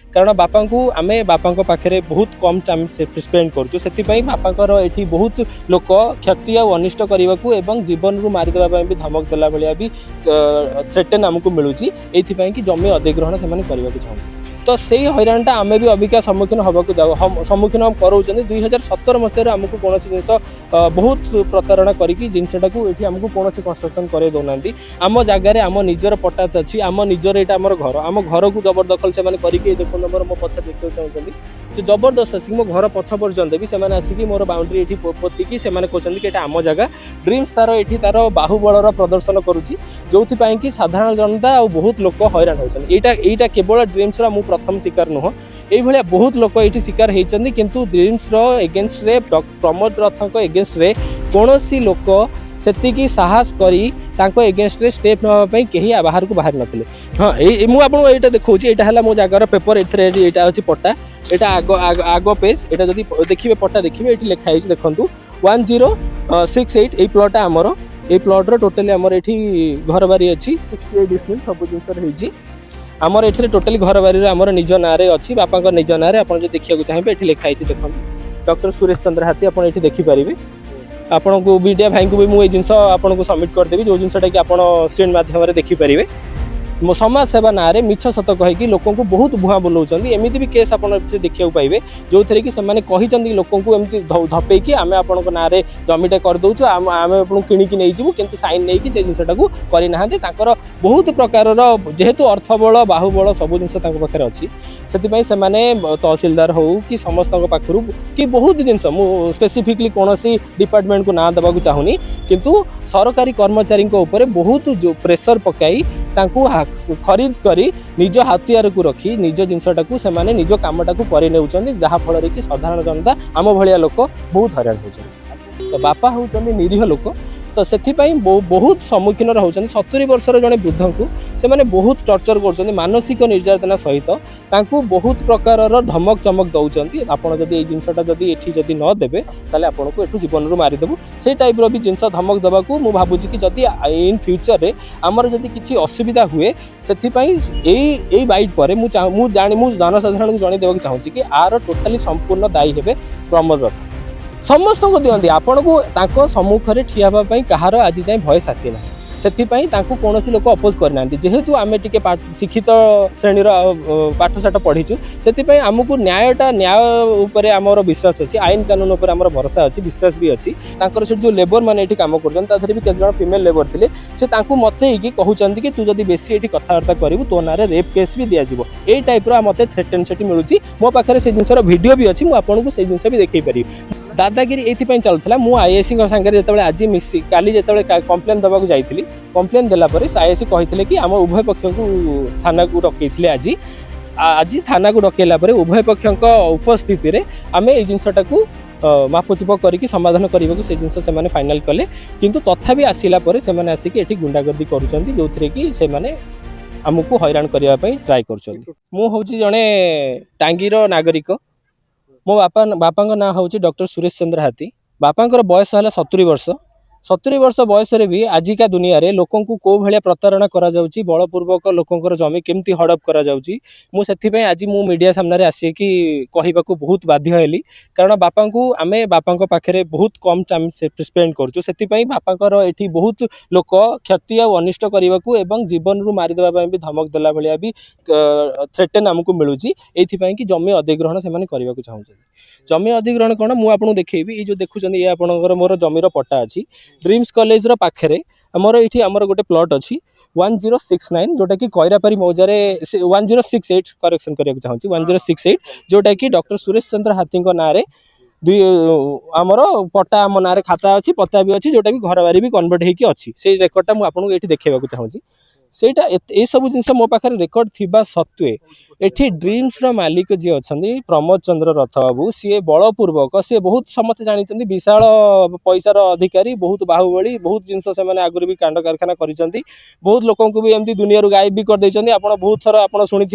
कारण बापा को आम बापा पाखे बहुत कम टाइम स्पेंड करूँ से बापाकर ये बहुत लोक क्षति आ अनिष्ट करने को जीवन रू मारिदेवा भी धमक देला भाया भी थ्रेटेन आमको मिलूँ ये कि जमी अधिग्रहण से करने को चाहूँ तो से हईराणटा आम भी अबिका सम्मुखीन होगा जाऊ सम्मुखीन हम कराऊँ 2017 मसीह आमको कौन जिनस बहुत प्रतारणा करके जिनसटा को ये आमको कौन कंस्ट्रक्शन कर दौना आम जगार आम निजर पट्टा अच्छी आम निजर यहाँ आम घर आम घर को जबरदखल से देखो नंबर मो पछ देखा चाहते से जबरदस्त आसिक मो घर पछ पर्यंत भी से आसिक मोर बाउंड्री ये पोतिकी से कहते कि आम जगह ड्रीम्स तार ये तार बाहुबलर प्रदर्शन करुच्ची जो कि साधारण जनता और बहुत लोक हईराण होती यहाँ केवल ड्रीम्स मु प्रथम शिकार नुह ये बहुत लोक ये शिकार होती किंतु ड्रीम्स एगेन्स्ट रे प्रमोद रथ एगेन्स्ट रे कौन लोक सेतिकी साहस करी तांको एगेन्स्ट रे स्टेप नापी कहीं बाहर को बाहर नथिले। हाँ मुझे यहाँ देखा यहाँ मो जगार पेपर यहाँ अच्छी पट्टा यहाँ आग आग पेज यहाँ जब देखिए पट्टा देखिए ये लिखाई देखूँ 1068 ये प्लॉट आमर ये प्लॉट्र टोटाली आमर ये घर बारी अच्छी 68 डिसमिल सब जिन आमर ये टोटाली घर बारी आमर निज ना अच्छी बापा निज ना आप देखा चाहिए ये लिखाई देखो डॉक्टर सुरेश चंद्र हाथी आप ये देखिपारे आपन को मीडिया भाई को भी मुझे जिनस आपको सबमिट करदेवी जो जिनटा कि आप स्क्रीन माध्यम देखिपारे मो समाज सेवा ना मिछ सत कहीकि लोक बहुत भुआ बुलाऊँ एमती भी केस आप देखा पाइबे जो थे कि कहते लोक एमती धपेकी आम आपण ना जमीटा करदे आम आपको किणिक नहीं जीवु किंतु साइन नहीं कि जिनटा को करना बहुत प्रकार जेहेतु अर्थबल बाहुबल सब जिन पाखे अच्छी से तहसिलदार हो कि समस्त पाखु कि बहुत जिनस स्पेसिफिकली कौन डिपार्टमेंट को ना देवाक चाहूनी किंतु सरकारी कर्मचारी बहुत जो प्रेसर पकाई खरीद करी निज हाथियार को रखी निज जिनसटा को से निज कामटा को कर जहाँफल कि साधारण जनता आम भाया लोक बहुत हरान हो तो बापा होचंदी निरीह लोक तो से बहुत सम्मुखीन होती 70 वर्षर जड़े वृद्ध को से बहुत टर्चर कर मानसिक निर्यातना सहित बहुत प्रकार धमक चमक दौरान आपड़ जब ये जिनसटा जदि ये नदेवे ताले आपन को एठू जीवन रू मारिदेबू से टाइप रि जिनस धमक देवाक मुझे भावुँ कि जदि इन फ्यूचर रे आमर जदि किसी असुविधा हुए से बाइट पर जनसाधारण को जन देवाक चाहूँगी कि आर टोटाली संपूर्ण दायी हे प्रमोद रथ समस्त को दिखती आपण को सम्मुख में ठिया कहार आज जाए भयस आसीना से कौन लोक अपोज करना जेहेतु आम टे शिक्षित श्रेणीर पाठशाठ पढ़ीचु से आमको न्याय उपर आमर विश्वास अच्छी आईन कानून उपर आमर भरोसा अच्छी विश्वास भी अच्छी से जो लेबर मैंने ये कम कर भी कत फिमेल लेबर थे से मत कहते कि तू जब बेसी ये कथबार्ता करू तो ना रेप केस भी दिज्व ये टाइप मत थ्रेटेन से मिलूँ मो पाखे से जिनसर भिडियो भी अच्छी मुझे से जिन भी देखी पारि दादागिरी ये चलूला मुझे आईएसी सागर जो आज मिसी काली जो कम्प्लेन देवाक जाइली कम्प्लेन देलापर आईएसी कहते कि आम उभय पक्ष को थाना को डकई आज आज थाना को डकैला उभय पक्ष उपस्थित में आम ये जिनसटा को मापचुप करके समाधान करने को से जिनस से फाइनाल कले किंतु तथापि आसला से आसिक ये गुंडागर्दी करुँच जो थे कि से आमको हैरान करने ट्राए कर मुझे जड़े टांगीर नागरिक मो बापा ना हूँ डॉक्टर सुरेश चंद्र हाथी बापांकर बयस है 70 वर्ष 70 वर्ष बयस भी आजिका दुनिया रे लोकों को कौ भाया प्रतारणा करा जाउची बलपूर्वक लोकंकर जमी केमती हड़प करा जाउची मुझे आज मु मीडिया सामने आसिकी कहवाक बहुत बाध्य हेली कारण बापा को आम बापा पाखे बहुत कम टाइम स्पेंड करूँ से बापाकर ये बहुत लोक क्षति आ अनिष्ट करने को जीवन रू मारिदेवा भी धमक देला भाया भी थ्रेटेन आमको मिलूँ ये कि जमी अधिग्रहण से करने को चाहूँ जमी अधिग्रहण कौन मुझे देखी ये जो देखुं ये आपंकर मोर जमीर पट्टा अच्छी ड्रीम्स कॉलेज रो पाखे आमर ये आमर गोटे प्लॉट अच्छी 1069 जोटा कि कैरापारी मौजारे 1068 करेक्शन करने चाहूँगी 1068 जोटा कि डॉक्टर सुरेश चंद्र हाथी ना आमर पट्टा आम ना खाता अच्छी पत्ता भी अच्छी जोटा कि घर बारी भी कन्वर्ट होगी अच्छी से रेकर्डटा मुझे ये देखा चाहूँगी सेटा ये सब जिन मो पाखे रेकर्ड थी सत्वे एठी ड्रीम्स रो मालिक जी अच्छा प्रमोद चंद्र रथ बाबू सी बलपूर्वक सी बहुत समस्त जानते विशाल पैसार अधिकारी बहुत बाहुबली बहुत जिनस से आगुरी भी कांड कारखाना कर बहुत लोक भी एमती दुनिया गायब भी करदे आप बहुत थर आप शुणी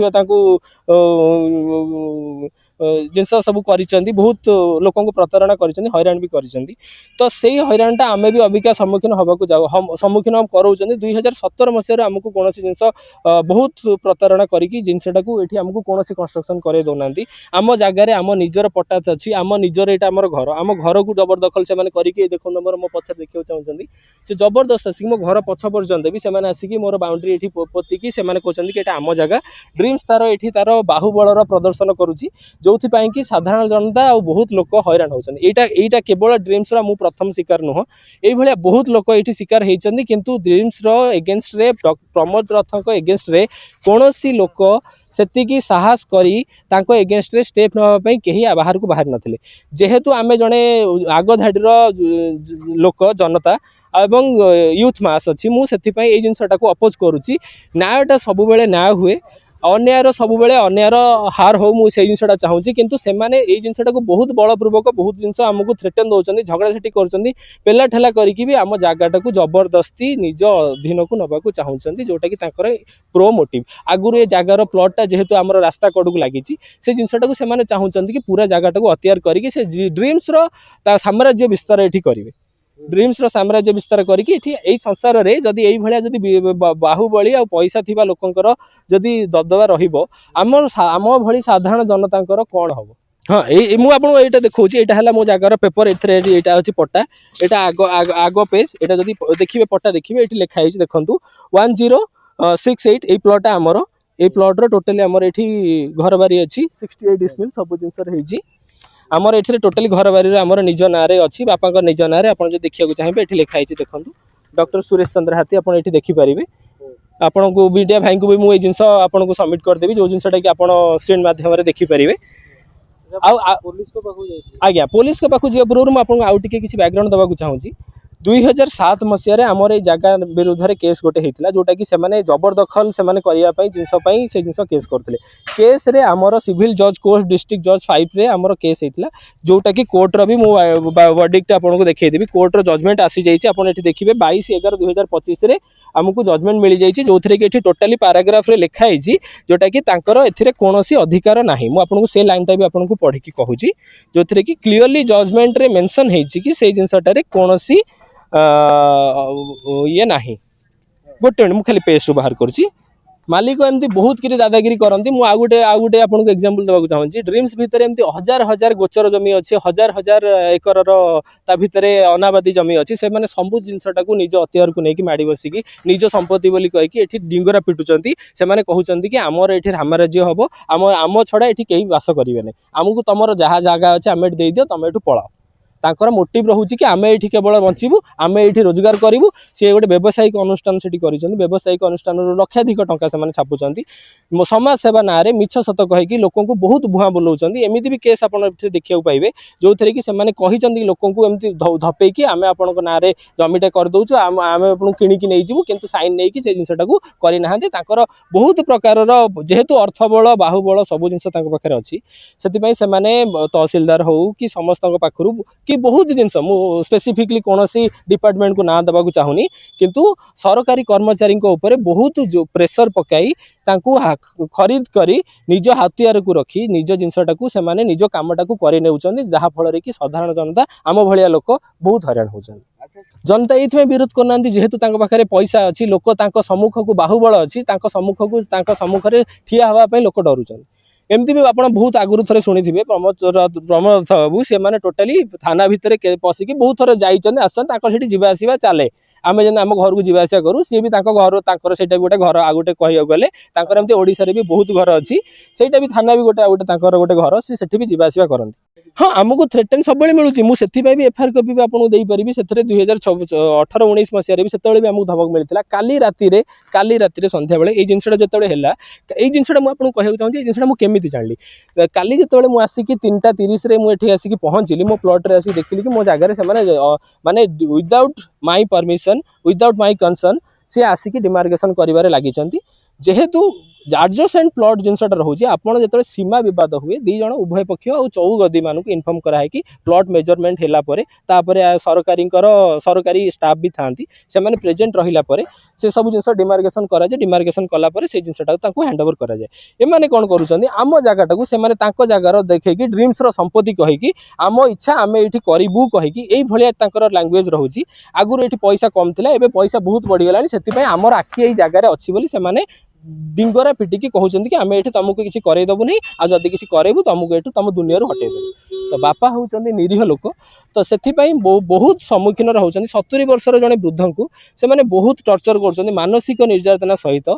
जिनस सब कर बहुत लोक प्रतारणा कर हैरान भी कर तो से हैराणटा आम भी अबिका सम्मुखीन होगा जाऊ सम्मुखीन हम कराऊँ 2017 मसीह आमको कौन जिनस बहुत प्रतारणा करके जिनसटा को एठी हमको कोनोसी कंस्ट्रक्शन करे दोनांती आम जगार आम निजर पट्टा अच्छी आम निजर एटा आमर घर को जबरदखल से करके देखो मोर मो पछे देखा चाहते से जबरदस्त आसिक मो घर पछ पर्यंत भी से आसिक मोर बाउंड्री ये पोतिकी से कहते कि आम जगह ड्रीम्स तार ये तार बाहुबलर प्रदर्शन करुच्ची जो कि साधारण जनता और बहुत लोक हैरान होती यहाँ केवल ड्रीम्स मु प्रथम शिकार नुह ये बहुत लोक ये शिकार होती किंतु ड्रीम्स एगेन्स्ट रे प्रमोद रथ एगेन्स्ट रे कौन सी लोक सेतिकी साहस करी तांको एगेन्स्ट रे स्टेप नापी कहीं बाहर को बाहर नथिले जेहेतु आमे जड़े आग धाड़ीर लोक जनता एवं यूथ मास अच्छी मुझे ये जिनसा अपोज करुच्ची न्यायटा सब न्याय हुए अन्यायर सब अन्यायर हार हो मुझे जिनसा चाहूँगी किंतु से ये जिनसा बहुत बलपूर्वक बहुत जिनस आमको थ्रेटन दौरान झगड़ा झाटी कर पेला ठेला करके भी आम जगटा को जबरदस्ती निज अधीन को नवाक चाहते जोटा कि प्रो मोटिव आगुरी ये जगार प्लॉटा जेहेतु आम रास्ता कड़ को लगी से जिनसा से चाहते कि पूरा जगटा को अत्यार करके ड्रीम्स साम्राज्य विस्तार ये करेंगे ड्रीम्स साम्राज्य विस्तार करके ये संसार में जदि यही बाहुबली आ पैसा थी लोकंर जदि दबदबा रम भली साधारण जनता कौन हम हाँ मुझे यहाँ देखा यहाँ मो जगार पेपर यहाँ अच्छी पट्टा यहाँ आग आग पेज यहाँ जब देखिए पट्टा देखिए ये लिखाई देखूँ 1068 ये प्लॉटा आमर ये प्लॉट्र टोटाली आमर ये घर बारी अच्छी 68 डिसमिल सब जिनस आमर ये टोटाली घर बारी आमर निज ना अच्छी बापा निज ना आप देखा चाहिए ये लिखाई देखूँ डॉक्टर सुरेश चंद्र हाथी आप देखिपारे आपन को मीडिया भाई को भी मुझे जिनस आपको सबमिट करदेवी जो जिनसा कि आप स्क्रीन मध्यम देखिपारे आज्ञा पुलिस पाखु जी पूर्व मुझे आउ टे किसी बैकग्राउंड देवाक चाहूँगी 2007 मसीह आमर ये जगह विरुद्ध में केस गोटे होता जोटा कि जबरदखल से करने से जिन केस करते केस रे आमर सिविल जज कोर्ट डिस्ट्रिक्ट जज 5 रे आमर केस होता जोटा कि कोर्टर भी वर्डिक्ट आपको देखिएदेवी कोर्टर जजमेंट आसी जाइए देखिए 22/11/2025 आमको जजमेंट मिल जाइए जो थे कि टोटाली पाराग्राफ रे लिखाई जोटा कि कौन अधिकार ना मुझे से लाइनटा भी आपको पढ़ी कहूँ जो थे कि क्लीयरली जजमेंट रे मेंशन होती कि से जिनसटारे कौन ये ना गोटे मिनट मुझे खाली पेज रू बाहर करुँची मालिक एमती बहुत किरी दादागिरी करती मुझे आउ गोटे आपको एग्जांपल देवाक चाहूँगी ड्रीम्स भितर एमती हजार हजार गोचर जमी अच्छी हजार हजार एकर भितर अनाबादी जमी अच्छी से मैंने सब जिनसटा को निज अत्यार को लेकिन माड़ी बसिकी निज संपत्ति बोली कहीकि ये डिंगरा पिटुंट से कहते कि आमर ये साम्राज्य हम आम छड़ा ये कहीं बास करेंगे आमको तुम जहाँ जगह अच्छे आम दे दियो तुम ये पलाओ तांकर मोटिव रोचे कि आम ये केवल बचबू आम ये रोजगार करूँ सी गोटे व्यावसायिक अनुष्ठान से व्यावसायिक अनुष्ठान लक्षाधिक टंका से छापुंट समाज सेवा ना मिछ सत कहीकि लोक बहुत भुआं बुलाऊँ एमती भी केस आप देखा पाइबे जो थे कि कहते लोक एमती धपेकी आम आपण ना जमीटा करदे आम आपको किणिकी नहीं किंतु साइन नहीं से जिनसा करना बहुत प्रकार जेहेतु अर्थबल बाहुबल सब जिन पाखे अच्छी से तहसिलदार हो कि समस्त पाखु कि बहुत जिनस स्पेसिफिकली कौन सी डिपार्टमेंट को ना देवाक चाहूनी किंतु सरकारी कर्मचारी ऊपर बहुत जो प्रेशर पकाई खरीद करी निज हाथियार को रखी निज जिनसटा को से निज कामटा को कर जहाँफल कि साधारण जनता आम भाया लोक बहुत हैरान होती जनता ये विरोध करना जेहेतु पाखे पैसा अच्छी लोक सम्मुख को बाहुबल अच्छी सम्मुख को सम्मुखें ठिया हाँवाई लोक डरुंच एमती भी आप बहुत आगुरी थे शुणी प्रमोद रथ बाबू से टोटाली थाना भितर पशिकी बहुत थर जाइए जावासवा चले आम जब आम घर को जावासवा करूँ सी भी घर से गोटे घर आ गोटे कह गले एमती ओडिशा रे भी बहुत घर अच्छी से भी थाना भी गोटे गोटे गोटे घर से भी जावासवा करती हाँ आमको थ्रेटेन सब मिलूँ मुझे भी एफआईआर कपी भी आपको देपारी से 2018-19 मसीह भी से आमको धमक मिलता काली राति संध्या बेले ये जिनसा जो है ये जिनसा मुझे कहना चाहिए जिनसा मुझे केमी जानी काली जो मुझे आसिक 3:30 मुझे आसिक पहुँचली मो प्लॉट्रे आसिक देखिली कि मो जगार से माने without my permission without my concern सी आसिक डिमार्केशन कर लगी जेहेतु एडजसेंट प्लॉट जिनसा रोचे आपड़ जो सीमा बद हुए दीज उभय पक्ष और चौगदी मानक इनफर्म कराए कि प्लॉट मेजरमेंट है सरकारी स्टाफ भी था से प्रेजेंट रहा से सब जिन डिमार्केशन कराए डिमार्केशन कलापर से जिनसा हैंडओवर कराए एमाने कौन करुँच आम जगटा को जगार देखिए ड्रीम्स संपत्ति कहीकि आम इच्छा आम ये करूँ कहीकि ये लांगुएज रोचे आगुरी ये पैसा कम था एवं पैसा बहुत बढ़ीगला से आमर आखि यही जगार अच्छी से डिंगरा पिटिकी कहते कि आम ये तुमको किसी करईदेबुनि आदि किसी करेबू तुमको ये तुम दुनिया हटेदेबू तो बापा होती निरीह लोक तो से बहुत सम्मुखीन होती 70 वर्षर जड़े वृद्ध को से बहुत टर्चर कर मानसिक निर्यातना सहित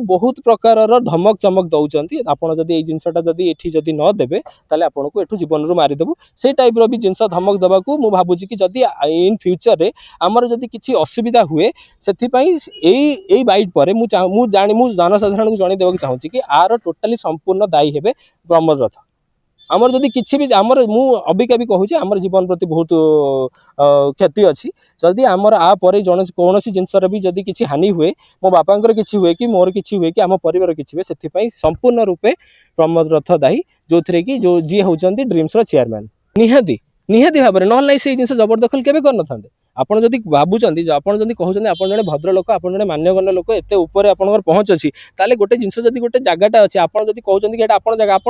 बहुत प्रकार धमक चमक दौरान आपड़ जदि ये जिनसा जदि ये नदेवे ताले आपको एठू जीवन रू मारिदेबू से टाइप भी जिनस धमक देवा मुझे भावुँ कि जदि इन फ्यूचर रे आमर जदि किसी असुविधा हुए से बाइट पर मुझे जनसाधारण को जन देवा चाहूँगी कि आर टोटाली संपूर्ण दायी हे प्रमोद रथ आमर जदि किसी भी आमर मु अबिका भी कहूँ आमर जीवन प्रति बहुत क्षति अच्छी जदि आमर आपर जन कौन जिनस भी जदि किसी हानि हुए मो बापांकर किसी हुए कि मोर किसी हुए कि आम परिवार किसी हुए से संपूर्ण रूपे प्रमोद रथ दायी जो थे कि जो जी होती ड्रीम्स चेयरमैन निहाती निहाती भाव में ना ना से जिन जबरदखल केवे कर ना आपड़ जदि भावुं आपड़ जदि कहते आप जड़े भद्र लोक आप जड़े मान्यगण्य लोक एत ऊपर आप पहुँच अच्छी ताले गोटे जिनस जदि गोटे जगटा अच्छी आप जदि कहते कि आप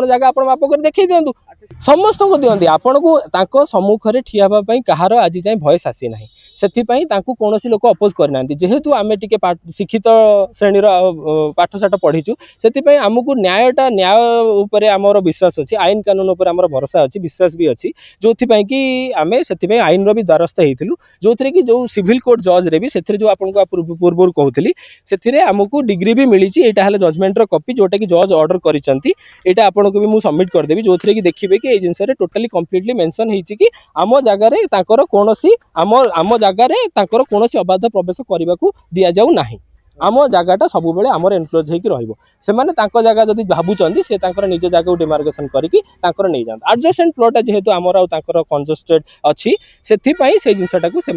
जगह आप माप कर देखी दिंतु समस्त को दिखती आपन को सम्मुखें ठिया हाँपाई कहार आज जाए भयस आसी ना से कौन लोक अपोज करना जेहेतु आम टे शिक्षित श्रेणी पाठशाठ पढ़ीचु से आमको न्यायटा न्याय आमर विश्वास अच्छी आईन कानून आमर भरोसा अच्छी विश्वास भी अच्छी जो कि आम से आईन भी द्वारस्थ होइथिलु जो थे कि जो सिविल कोर्ट जज रे भी से जो आपको पूर्व कहती से आमको डिग्री भी मिली यहाँ जजमेंट कॉपी जोटा कि जज ऑर्डर करटा आपको भी मुझे सबमिट करदेवी जो थे कि देखिए कि ये जिनस टोटाली कम्प्लीटली मेंशन होती कि आम जगार कौन आम जगार कौन अबाध प्रवेश करने को दि जाऊ ना आम जगटा सब बेले आमर एनक्लोज होगी से जगह जब भावुं से निज जगह डिमार्केशन करके नहीं जाते एडजस्टेंट प्लॉट जेहेतु आमर कंजस्टेड अच्छी से जिनसा से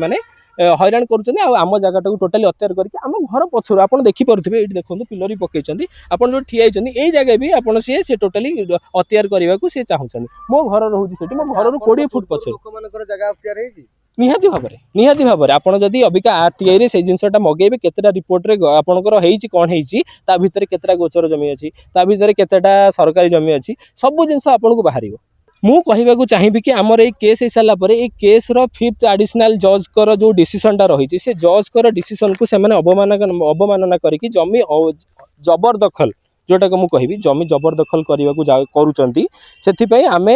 हैरान करम जगटा को टोटाली अत्याचार करके आम घर पछर आप देखिपे ये देखो पिलर पकई आप जो ठिया ये जगह भी आप सी टोटाली अत्याचार करने को सी चाहते मो घर रोचे मो घर 20 फुट पछर निहाती भाव में आप अबिका आरटीआई से जिनसा मगेबे केतेटा रिपोर्ट रे आपनकर हेइची कोन हेइची ता भितर केतेटा गोचर जमी अछि ता भितर केतेटा सरकारी जमी अछि सब जिनस आपनको बाहरिबो मु कहबाकू चाहिए कि आमर ये केस हो सारा पर ये केस रो 5th एडिशनल जज कर जो डिसीजन टा रही से जज कर डिसीजन को से अवमानना करके जमी जबरदखल जोटा को मुझे कहबी जमी जबरदखल करने को आम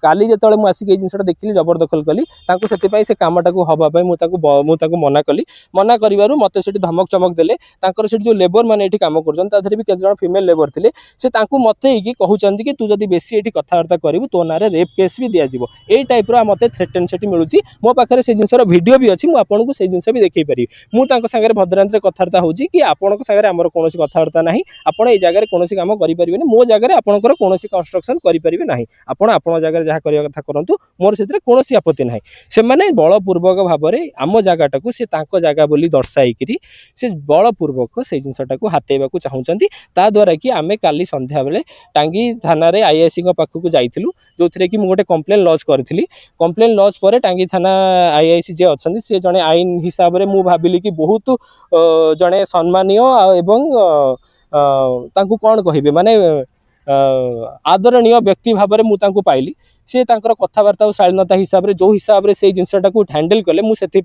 काली जो मुझे जिनसा देखिली जबरदखल कली से कामटा को हवाई मुझे मना कली मना कर मत से धमक चमक देले से जो लेबर मैंने कम कर भी केत फीमेल लेबर थे से मत कहते कि तू जब बेसी ये कथबार्ता करू तो ना रेप केस भी दिज्व यही टाइप मत थ्रेटेन से मिलूँ मो पाखे से जिनस भिडियो भी अच्छी मुझे से जिन भी देखी पारि मुझे भद्रांत कथबार्ता होगी कि आपण आमर कौन कथबार्ता ना आप जगह कौन कम करें मो जगह आपंकर कौन कंस्ट्रक्शन करेंगे ना आप जगह जहाँ करने कथा करूँ मोर से कौन आपत्ति ना से बलपूर्वक भाव में आम जगटा को सी जगह बोली दर्शाई से बलपूर्वक से जिनसा को हाथेवा चाहूँगी ता द्वारा कि आम काली संध्या बेले टांगी थाना आईआईसी पाखक जाइलु जो थे कि गोटे कंप्लेन लॉन्च करी कंप्लेन लॉन्च पर टांगी थाना आईआईसी जे अच्छा सी जड़े आईन हिसाब से मुझे भाविली कि बहुत जड़े सम्मानीय एवं कौन कहे माने आदरणीय व्यक्ति भाव में मुझे पाइली सी कथबार्ता और शालीनता हिसाब से जो हिसाब से जिनसा को हैंडल कले मुझे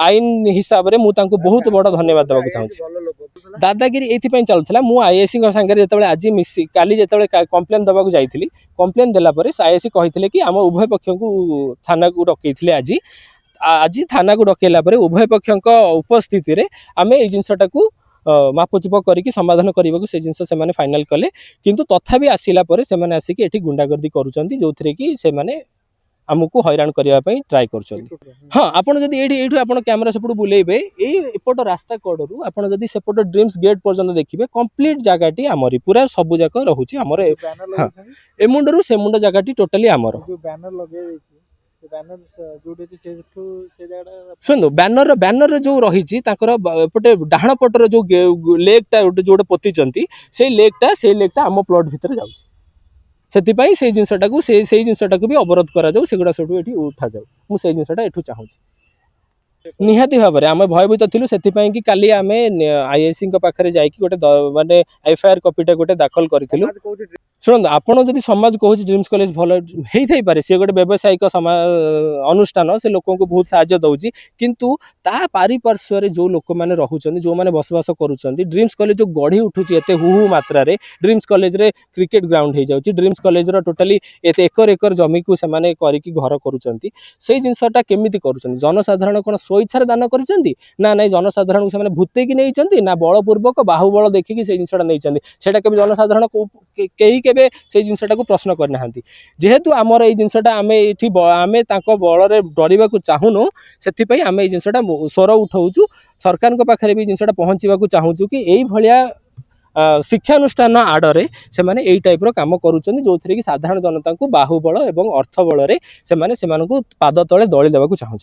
आईन हिसाब से मुझे बहुत बड़ धन्यवाद देवाक चाहूँगी दादागिरी ये चलूला मुझे आईआईसी सागर जो आज काली जो कंप्लेन देवाक जाइली कंप्लेन देलापर आईआईसी कहते कि आम उभय पक्ष को थाना को डकई आज आज थाना को डकैला उभय पक्ष उपस्थित में आम ये जिनसा को मापचुप करके समाधान करने को से जिनस से फाइनाल कले किंतु तथापि आसिला पर से आसिक ये गुंडागर्दी करुँच जो थे कि से आमको हैरान करने ट्राए कर हाँ आपड़ जब ये कैमेरा सेपट बुलेबे एपट रास्ता कड़ू आप सेपट ड्रीम्स गेट पर्यटन देखिए कंप्लीट जगह आमरी पूरा सब जाक रोचे आमर हाँ ए मुंडू से मुंड जगह टोटाली आमर शुणु बैनर जो रही एपटे डाण पटर जो लेकटा जो पोती से लेकटा आम प्लॉट भितर जाऊँगी से जिनसा को भी अवरोध करा जाऊ सेगुड़ा सब उठा जाऊ मुझे जिनसा चाहूँगी। निहाती भाव में आम भयभीत थिलु सेथिपाई कि काली आमे आईआईसी पाखे जाइए गोटे माने एफआईआर कॉपीटा गोटे दाखल करूँ शुणु आपड़ जब समाज कहूँ ड्रीम्स कॉलेज भल हो पारे सी गोटे व्यावसायिक अनुष्ठान से लोक बहुत साहय दौर किंतु ता पारिपार्श्व जो लोक मैंने रोचे जो मैंने बसवास करुँच ड्रीम्स कॉलेज जो गढ़ी उठुची एत हु हु मात्रा ड्रीम्स कॉलेज रे क्रिकेट ग्राउंड हो जाऊँगी ड्रीम्स कॉलेज टोटाली एकर एकर जमी को से घर करुँच से जिनसा केमी कर जनसाधारण कौन स्वेच्छा दान कर ना ना जनसाधारण को भूतेकी नहीं ना बलपूर्वक बाहुबल देखिकी से जिनसा नहीं के जनसाधारण कई केबे से जिनसा को प्रश्न करना जेहेतु आमर ये जिनसा आम ये आम बल डरवा चाहूनु से आम ये जिनसा स्वर उठाऊँ सरकार पाखे भी जिनसा पहुँचा चाहूँ कि यही भाया शिक्षानुष्ठान आड़े से माने यही टाइप काम करुँच जो थी कि साधारण जनता को बाहुबल और अर्थ बल से पाद तले दली देवा चाहूँ।